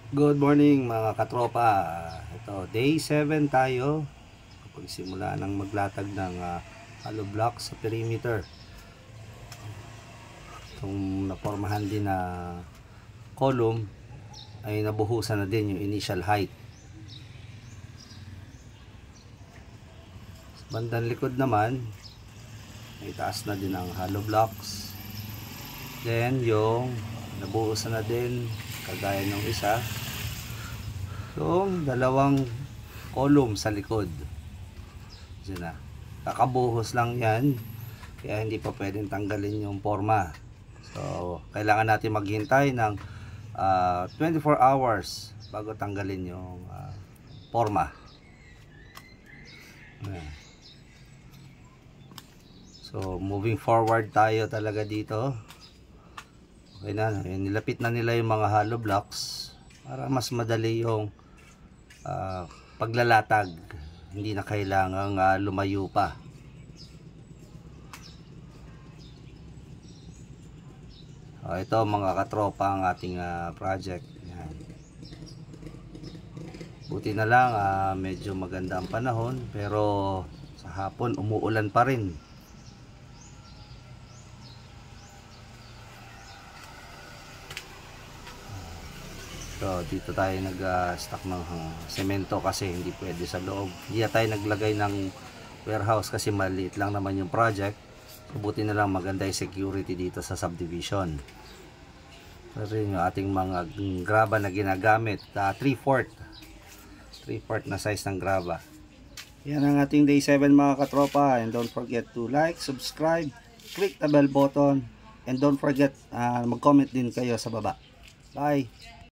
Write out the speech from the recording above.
Good morning mga katropa. Ito, day 7 tayo. Pagsimula ng maglatag ng hollow block sa perimeter. Itong napormahan din na column ay nabuhusan na din yung initial height. Sa bandang likod naman, may taas na din ang hollow blocks. Then yung nabuhusan na din kagaya ng isa, yung dalawang column sa likod. Diyan na. Kakabuhos lang yan. Kaya hindi pa pwedeng tanggalin yung forma. So, kailangan natin maghintay ng 24 hours bago tanggalin yung forma. So, moving forward tayo talaga dito. Okay na. Nilapit na nila yung mga hollow blocks para mas madali yung paglalatag, hindi na kailangang lumayo pa. Ito mga katropa ang ating project. Yan. Buti na lang medyo maganda ang panahon, pero sa hapon umuulan pa rin. So, dito tayo nag-stock ng semento kasi hindi pwede sa loob. Hindi tayo naglagay ng warehouse kasi maliit lang naman yung project. So, buti na lang maganda yung security dito sa subdivision. Pero yung ating mga graba na ginagamit, 3/4 na size ng graba. Yan ang ating day 7 mga katropa. And don't forget to like, subscribe, click the bell button, and don't forget mag-comment din kayo sa baba. Bye!